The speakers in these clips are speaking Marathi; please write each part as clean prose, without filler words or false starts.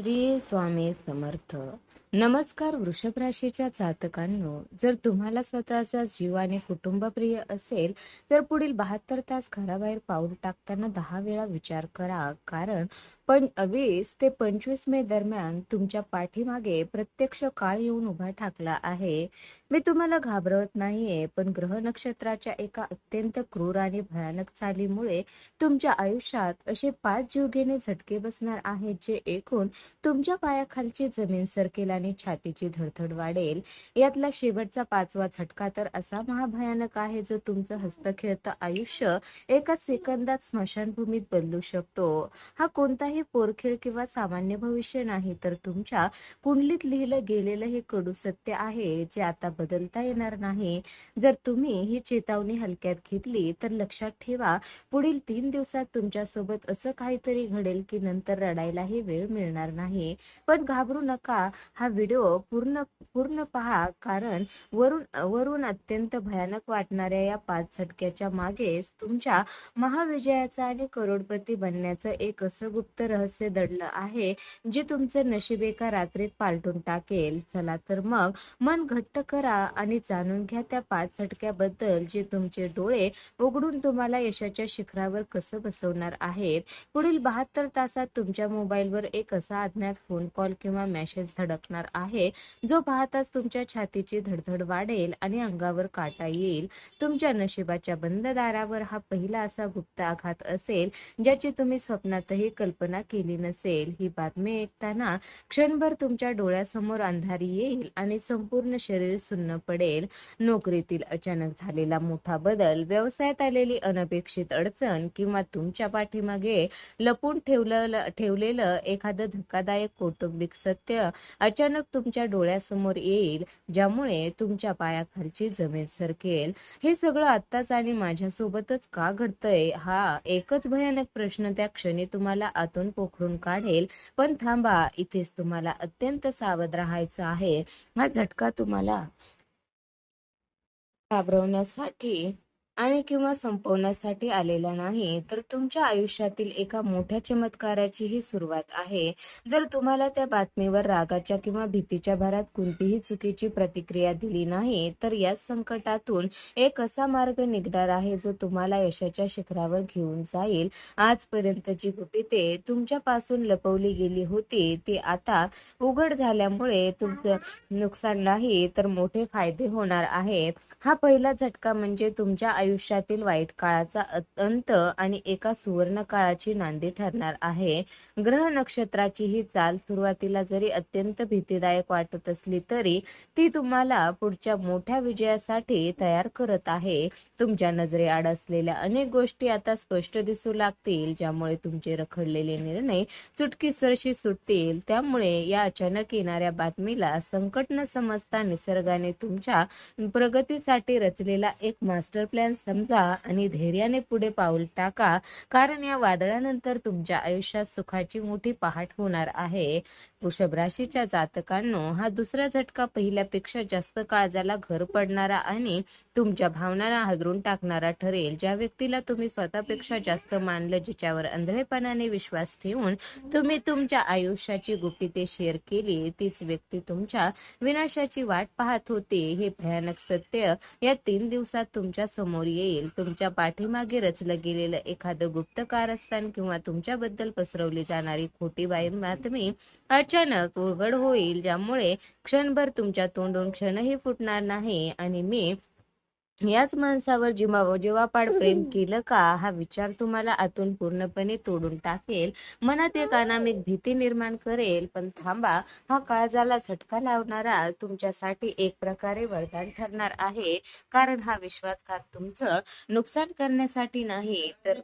श्री स्वामी समर्थ. नमस्कार वृषभ राशीच्या जातकांनो, जर तुम्हाला स्वतःचा जीव आणि कुटुंब प्रिय असेल तर पुढील 72 तास घराबाहेर पाऊल टाकताना 10 वेळा विचार करा. कारण 20 ते 25 मे दरम्यान तुमच्या पाठीमागे प्रत्यक्ष काळ येऊन उभा ठाकला आहे. मी तुम्हाला घाबरवत नाहीये, पण ग्रह नक्षत्राच्या एका अत्यंत क्रूर आणि भयानक चालीमुळे तुमच्या आयुष्यात असे 5 जीवघेणे झटके बसणार आहेत, जे ऐकून तुमच्या पायाखालची जमीन सरकेल आणि छातीची धडधड वाढेल. यातला शेवटचा 5वा झटका तर असा महाभयानक आहे, जो तुमचं हस्तखेळतं आयुष्य एका सेकंदात स्मशानभूमीत बदलू शकतो. हा कोणताही पोरखेळ किंवा सामान्य भविष्य नाही, तर तुमच्या कुंडलीत लिहिलं गेलेलं हे कडू सत्य आहे, जे आता बदलता येणार नाही. जर तुम्ही ही चेतावणी हलक्यात घेतली तर लक्षात ठेवा, पुढील 3 दिवसात तुमच्यासोबत असं काहीतरी घडेल की नंतर रडायलाही वेळ मिळणार नाही. पण घाबरू नका, हा व्हिडिओ पूर्ण पूर्ण पहा, कारण वरून वरून अत्यंत भयानक वाटणाऱ्या या 5 झटक्याच्या मागेच तुमच्या महाविजयाचं आणि करोडपती बनण्याचं एक असं गुप्त रहस्य दडलं आहे, जे तुमचं नशीब एका रात्रीत पालटून टाकेल. चला तर मग मन घट्ट करा आणि जाणून घ्या त्या 5 झटक्याबद्दल, जे तुमचे डोळे उघडून तुम्हाला यशाच्या शिखरावर कसं बसवणार आहेत. पुढील 72 तासात तुमच्या मोबाईलवर एक असा अज्ञात फोन कॉल किंवा मेसेज धडकणार आहे, जो पाहताच तुमच्या छातीची धडधड वाढेल आणि अंगावर काटा येईल. तुमच्या नशिबाच्या बंद दारावर हा पहिला असा गुप्त आघात असेल, ज्याची तुम्ही स्वप्नातही कल्पना केली नसेल. ही बातमी ऐकताना क्षणभर तुमच्या डोळ्यासमोर अंधारी येईल आणि संपूर्ण शरीर सुन्न पडेल. नोकरीतील अचानक झालेला मोठा बदल, व्यवसायात आलेली अनपेक्षित अडचण किंवा तुमच्या पाठीमागे लपून ठेवलेलं एखादं धक्कादायक कौटुंबिक सत्य अचानक तुमच्या डोळ्यासमोर येईल, ज्यामुळे तुमच्या पायाखालची जमीन सरकेल. हे सगळं आत्ताच आणि माझ्यासोबतच का घडतंय, हा एकच भयानक प्रश्न त्या क्षणी तुम्हाला आतून पोखरून काढेल. पण थांबा, इथेच तुम्हाला अत्यंत सावध राहायचं आहे. हा झटका तुम्हाला घाबरवण्यासाठी आणि किंवा संपवण्यासाठी आलेला नाही, तर तुमच्या आयुष्यातील एका मोठ्या चमत्काराची ही सुरुवात आहे. जर तुम्हाला त्या बातमीवर रागाच्या किंवा भीतीच्या भरात कोणतीही चुकीची प्रतिक्रिया दिली नाही, तर या संकटातून एक असा मार्ग निघणार आहे, जो तुम्हाला यशाच्या शिखरावर घेऊन जाईल. आजपर्यंतची गुपिते तुमच्यापासून लपवली गेली होती, ती आता उघड झाल्यामुळे तुमचं नुकसान नाही, तर मोठे फायदे होणार आहेत. हा पहिला झटका म्हणजे तुमच्या आयुष्यातील वाईट काळाचा अंत आणि एका सुवर्ण काळाची नांदी ठरणार आहे. ग्रह नक्षत्राची ही चाल सुरुवातीला जरी अत्यंत भीतीदायक वाटत असली, तरी ती तुम्हाला पुढच्या मोठ्या विजयासाठी तयार करत आहे. तुमच्या नजरेआड असलेल्या अनेक गोष्टी आता स्पष्ट दिसू लागतील, ज्यामुळे तुमचे रखडलेले निर्णय चुटकीसरशी सुटतील. त्यामुळे या अचानक येणाऱ्या बातमीला संकट न समजता निसर्गाने तुमच्या प्रगतीसाठी रचलेला एक मास्टर प्लॅन समजा आणि धैर्याने पुढे पाऊल टाका, कारण या वादळानंतर तुमच्या आयुष्यात सुखाची मोठी पहाट होणार आहे. वृषभ राशीच्या जातकांनो, हा दुसरा झटका पहिल्यापेक्षा जास्त काळजाला घर पडणारा आणि तुमच्या भावनांना हादरून टाकणारा ठरेल. ज्या व्यक्तीला तुम्ही स्वतःपेक्षा जास्त मानलं, जिच्यावर आंधळेपणाने विश्वास ठेवून तुम्ही तुमच्या आयुष्याची गुपिते शेअर केली, तीच व्यक्ती तुमच्या विनाशाची वाट पाहत होती. हे भयानक सत्य या 3 दिवसात तुमच्या समोर येईल. तुमच्या पाठीमागे रचलं गेलेलं एखादं गुप्त कारस्थान किंवा तुमच्याबद्दल पसरवली जाणारी खोटी बातमी अचानक उघड होईल, ज्यामुळे क्षणभर तुमच्या तोंडून क्षणही फुटणार नाही. आणि मी याच माणसावर जीवापाड प्रेम केलं का, हा विचार तुम्हाला आतून पूर्णपणे तोडून टाकेल, मनात एक अनामिक भीती निर्माण करेल. पण थांबा, हा काळजाला झटका लावणारा तुमच्यासाठी एक प्रकारे वरदान ठरणार आहे. कारण हा विश्वासघात तुमचं नुकसान करण्यासाठी नाही, तर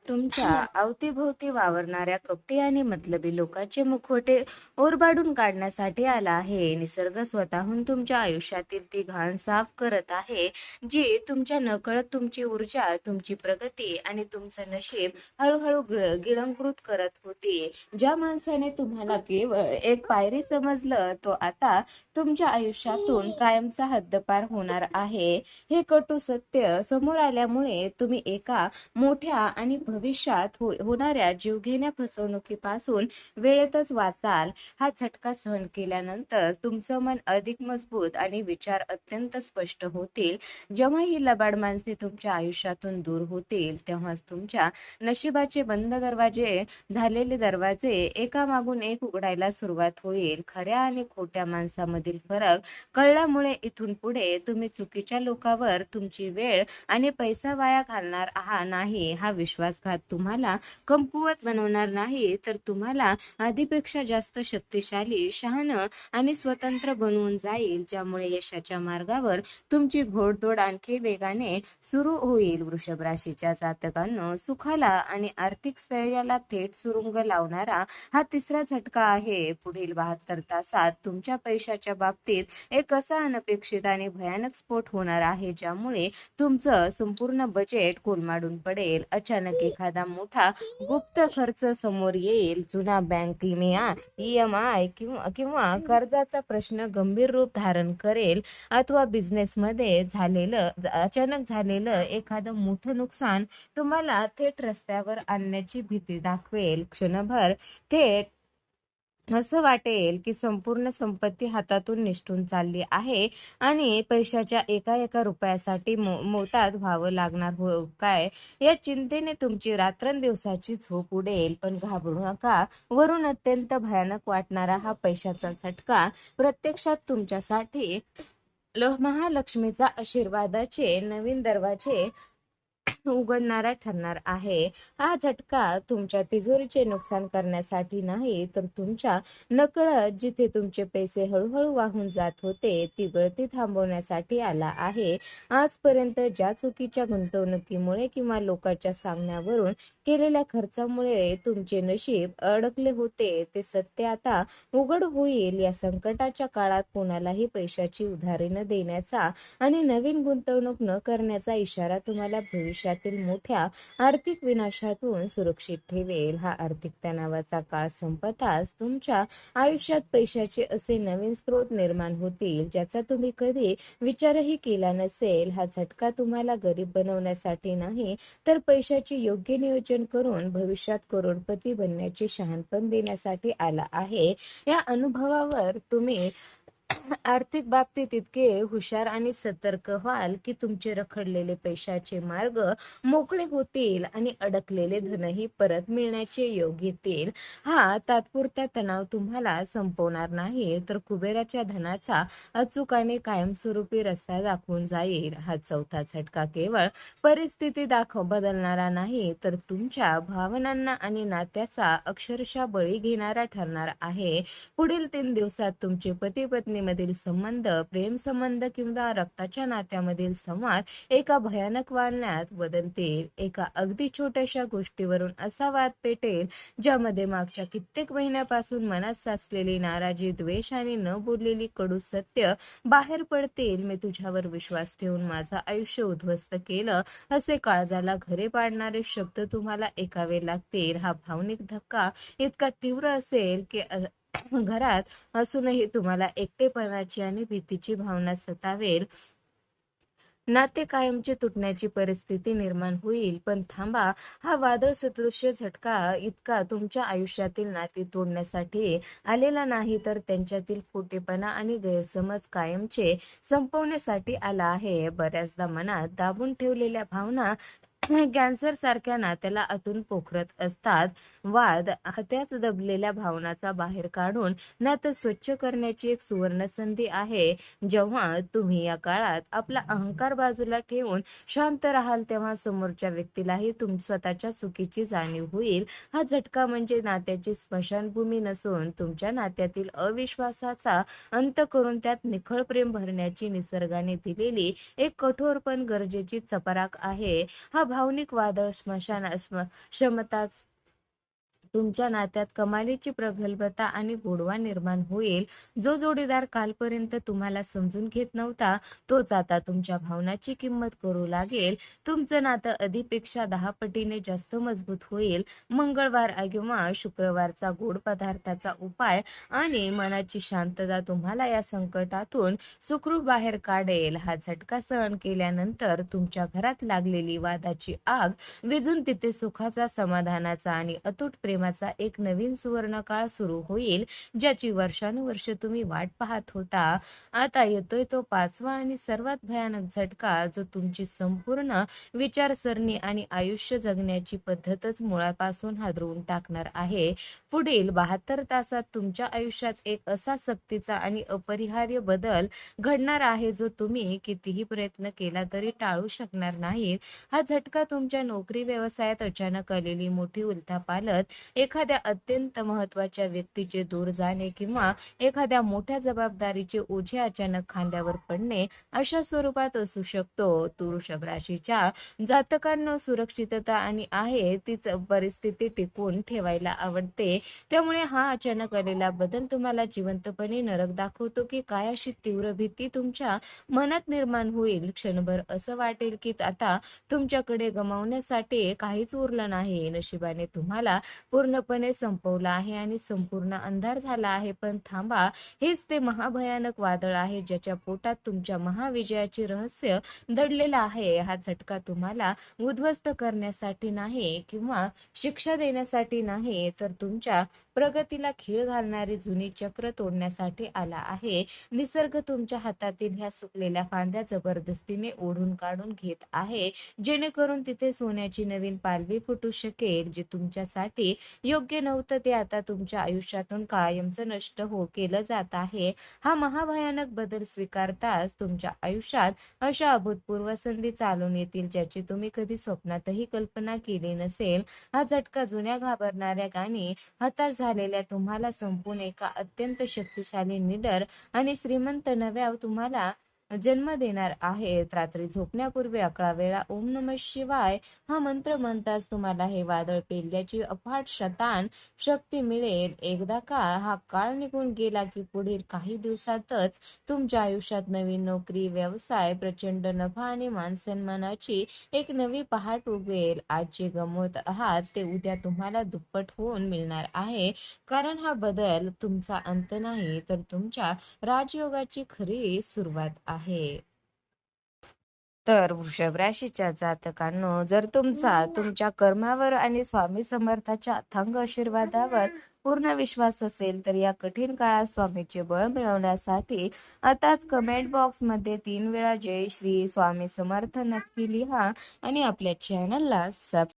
तुमच्या अवतीभोवती वावरणाऱ्या कपटी आणि मतलबी लोकांचे मुखवटे ओरबाडून काढण्यासाठी आला आहे. निसर्ग स्वतःहून तुमच्या आयुष्यातील ती घाण साफ करत आहे, जी तुमच्या नकळत तुमची ऊर्जा, तुमची प्रगती आणि तुमचं नशीब हळूहळू गिळंकृत करत होती. ज्या माणसाने तुम्हाला केवळ एक पायरी समजलं, तो आता तुमच्या आयुष्यातून कायमचा हद्दपार होणार आहे. हे कटू सत्य समोर आल्यामुळे तुम्ही एका मोठ्या आणि भविष्यात होणाऱ्या जीवघेण्या फसवणुकीपासून वेळेतच वाचाल. हा झटका सहन केल्यानंतर तुमचं मन अधिक मजबूत आणि विचार अत्यंत स्पष्ट होतील. जेव्हा ही लबाड माणसे तुमच्या आयुष्यातून दूर होतील, तेव्हाच तुमच्या नशिबाचे बंद झालेले दरवाजे एकामागून एक उघडायला सुरुवात होईल. खऱ्या आणि खोट्या माणसामधील फरक कळल्यामुळे इथून पुढे तुम्ही चुकीच्या लोकांवर तुमची वेळ आणि पैसा वाया घालणार नाही. हा विश्वासघात तुम्हाला कमकुवत बनवणार नाही, तर तुम्हाला आधीपेक्षा जास्त शक्तिशाली, शहाणं आणि स्वतंत्र बनवून जाईल, ज्यामुळे यशाच्या मार्गावर तुमची घोडदौड आणखी वेगाने सुरू होईल. वृषभ राशीच्या जातकांनो, सुखाला आणि आर्थिक स्थैर्याला थेट सुरुंग लावणारा हा तिसरा झटका आहे. पुढील 72 तासात तुमच्या पैशाच्या बाबतीत एक असा अनपेक्षित आणि भयानक स्फोट होणार आहे, ज्यामुळे तुमचं संपूर्ण बजेट कोलमाडून पडेल. अचानक एखादा मोठा गुप्त खर्च समोर येईल. जुना बँक EMI किंवा कर्जाचा प्रश्न गंभीर रूप धारण करेल, अथवा बिझनेसमध्ये अचानक झालेलं एखादं मोठं नुकसान तुम्हाला थेट रस्त्यावर आणण्याची भीती दाखवेल. क्षणभर थेट असं वाटेल की संपूर्ण संपत्ती हातातून निसटून चालली आहे आणि पैशाच्या एका एका रुपयासाठी मोताद व्हावं लागणार काय या चिंतेने तुमची रात्रंदिवसाची झोप उडेल. पण घाबरू नका. वरून अत्यंत भयानक वाटणारा हा पैशाचा झटका प्रत्यक्षात तुमच्यासाठी महालक्ष्मीचा आशीर्वादाचे नवीन दरवाजे उघडणारा ठरणार आहे. हा झटका तुमच्या तिजोरीचे नुकसान करण्यासाठी नाही, तर तुमच्या नकळत जिथे तुमचे पैसे हळूहळू वाहून जात होते ती गळती थांबवण्यासाठी आला आहे. आजपर्यंत ज्या चुकीच्या गुंतवणुकीमुळे किंवा लोकांच्या सांगण्यावरून केलेल्या खर्चामुळे तुमचे नशीब अडकले होते, ते सत्य आता उघड होईल. या संकटाच्या काळात कोणालाही पैशाची उधारी न देण्याचा आणि नवीन गुंतवणूक न करण्याचा इशारा तुम्हाला भविष्यातील मोठ्या आर्थिक विनाशातून सुरक्षित ठेवेल. हा आर्थिक तणावाचा काळ संपताच तुमच्या आयुष्यात पैशाचे असे नवीन स्रोत निर्माण होतील, ज्याचा तुम्ही कधी विचारही केला नसेल. हा झटका तुम्हाला गरीब बनवण्यासाठी नाही, तर पैशाचे योग्य नियोजन करून भविष्यात करोडपती बनण्याचे शहाणपण देण्यासाठी आला आहे. या अनुभवावर तुम्ही आर्थिक बाबतीत इतके हुशार आणि सतर्क व्हाल की तुमचे रखडलेले पैशाचे मार्ग मोकळे होतील आणि अडकलेले धनही परत मिळण्याचे योग येतील. हा तात्पुरता तणाव तुम्हाला संपवणार नाही, तर कुबेराच्या धनाचा अचूक आणि कायमस्वरूपी रस्ता दाखवून जाईल. हा चौथा झटका केवळ परिस्थिती बदलणारा नाही, तर तुमच्या भावनांना आणि नात्याचा अक्षरशः बळी घेणारा ठरणार आहे. पुढील 3 दिवसात तुमचे पती पत्नी मधील संबंध, प्रेम संबंध किंवा रक्ताच्या नात्यामधील संवाद एका भयानक वादळात बदलतील. एका अगदी छोट्याशा गोष्टीवरून असा वाद पेटेल ज्यामध्ये मागच्या कित्येक महिन्यापासून मनात साचलेली नाराजी, द्वेष आणि न बोललेली कडू सत्य बाहेर पडतील. मी तुझ्यावर विश्वास ठेवून माझं आयुष्य उद्ध्वस्त केलं, असे काळजाला घरे पाडणारे शब्द तुम्हाला ऐकावे लागतील. हा भावनिक धक्का इतका तीव्र असेल की घरात असूनही तुम्हाला एकटेपणाची आणि भीतीची भावना सतावेल. नाते कायमचे तुटण्याची परिस्थिती निर्माण होईल. पण थांबा, हा वादळ सदृश्य झटका इतका तुमच्या आयुष्यातील नाती तोडण्यासाठी आलेला नाही, तर त्यांच्यातील खोटेपणा आणि गैरसमज कायमचे संपवण्यासाठी आला आहे. बऱ्याचदा मनात दाबून ठेवलेल्या भावना कॅन्सर सारख्या नात्याला आतून पोखरत असतात. वाद त्याच दबलेल्या भावनाचा बाहेर काढून नातं स्वच्छ करण्याची एक सुवर्ण संधी आहे. जेव्हा तुम्ही या काळात आपला अहंकार बाजूला ठेवून शांत राहाल, तेव्हा समोरच्या व्यक्तीलाही स्वतःच्या चुकीची जाणीव होईल. हा झटका म्हणजे नात्याची स्मशानभूमी नसून तुमच्या नात्यातील अविश्वासाचा अंत करून त्यात निखळ प्रेम भरण्याची निसर्गाने दिलेली एक कठोर पण गरजेची चपराक आहे. हा भावनिक वादळ क्षमताच तुमच्या नात्यात कमालीची प्रगल्भता आणि गोडवा निर्माण होईल. जो जोडीदार कालपर्यंत तुम्हाला समजून घेत नव्हता, तोच आता तुमच्या भावनाची किंमत करू लागेल. तुमचं नातं आधीपेक्षा 10 पटीने जास्त मजबूत होईल. मंगळवार किंवा शुक्रवारचा गोड पदार्थाचा उपाय आणि मनाची शांतता तुम्हाला या संकटातून सुखरूप बाहेर काढेल. हा झटका सहन केल्यानंतर तुमच्या घरात लागलेली वादाची आग विझून तिथे सुखाचा, समाधानाचा आणि अतूट प्रेमाचा एक नवीन सुवर्णकाळ सुरू होईल, ज्याची वर्षानुवर्ष तुम्ही वाट पाहत होता. आता येतोय तो 5वा आणि सर्वात भयानक झटका, जो तुमची संपूर्ण विचारसरणी आणि आयुष्य जगण्याची पद्धतच मुळापासून हादरवून टाकणार आहे. पुढील 72 तासात तुमच्या आयुष्यात एक असा सक्तीचा आणि अपरिहार्य बदल घडणार आहे, जो तुम्ही कितीही प्रयत्न केला तरी टाळू शकणार नाहीत. हा झटका तुमच्या नोकरी व्यवसायात अचानक आलेली मोठी उलथापालट, एखाद्या अत्यंत महत्त्वाच्या व्यक्तीचे दूर जाणे किंवा एखाद्या मोठ्या जबाबदारीचे ओझे अचानक खांद्यावर पडणे अशा स्वरूपात असू शकतो. वृषभ राशीच्या जातकांना सुरक्षितता आणि आहे तीच परिस्थिती टिकवून ठेवायला आवडते. त्यामुळे हा अचानक आलेला बदल तुम्हाला जिवंतपणे नरक दाखवतो की काय अशी तीव्र भीती तुमच्या मनात निर्माण होईल. क्षणभर असं वाटेल की आता तुमच्याकडे गमावण्यासाठी काहीच उरलं नाही. नशिबाने तुम्हाला पूर्णपणे संपवलं आहे आणि संपूर्ण अंधार झाला आहे. पण थांबा, हेच ते महाभयानक वादळ आहे ज्याच्या पोटात तुमच्या महाविजयाचे रहस्य दडलेलं आहे. हा झटका तुम्हाला उद्ध्वस्त करण्यासाठी नाही किंवा शिक्षा देण्यासाठी नाही, तर तुमच्या प्रगतीला खीळ घालणारी जुनी चक्र तोडण्यासाठी आला आहे. निसर्ग तुमच्या हातातील ह्या सुकलेल्या फांद्या जबरदस्तीने ओढून काढून घेत आहे, जेणेकरून तिथे सोन्याची नवीन पालवी फुटू शकेल. जे तुमच्यासाठी योग्य नव्हतं ते आता तुमच्या आयुष्यातून कायमचं नष्ट केलं जात आहे. हा महाभयानक बदल स्वीकारताच तुमच्या आयुष्यात अशा अभूतपूर्व संधी चालून येतील ज्याची तुम्ही कधी स्वप्नातही कल्पना केली नसेल. हा झटका जुन्या घाबरणाऱ्या आणि हताश झालेल्या तुम्हाला संपून एका अत्यंत शक्तिशाली, निडर आणि श्रीमंत नव्या तुम्हाला जन्म देणार आहेत. रात्री झोपण्यापूर्वी 11 वेळा ओम नमः शिवाय हा मंत्र म्हणताच तुम्हाला हे वादळ पेलण्याची अफाट शक्ती मिळेल. एकदा का हा काळ निघून गेला की पुढील काही दिवसातच तुमच्या आयुष्यात नवीन नोकरी, व्यवसाय, प्रचंड नफा आणि मानसन्मानाची एक नवी पहाट उगवेल. आज जे गमवत आहात ते उद्या तुम्हाला दुप्पट होऊन मिळणार आहे, कारण हा बदल तुमचा अंत नाही, तर तुमच्या राजयोगाची खरी सुरुवात आहे. तर वृषभ राशीच्या जातकांनो, जर तुमच्या कर्मावर आणि स्वामी समर्थाच्या अथांग आशीर्वादावर पूर्ण विश्वास असेल तर या कठीण काळात स्वामीचे बळ मिळवण्यासाठी आताच कमेंट बॉक्समध्ये 3 वेळा जय श्री स्वामी समर्थ नक्की लिहा आणि आपल्या चॅनलला सबस्क्राईब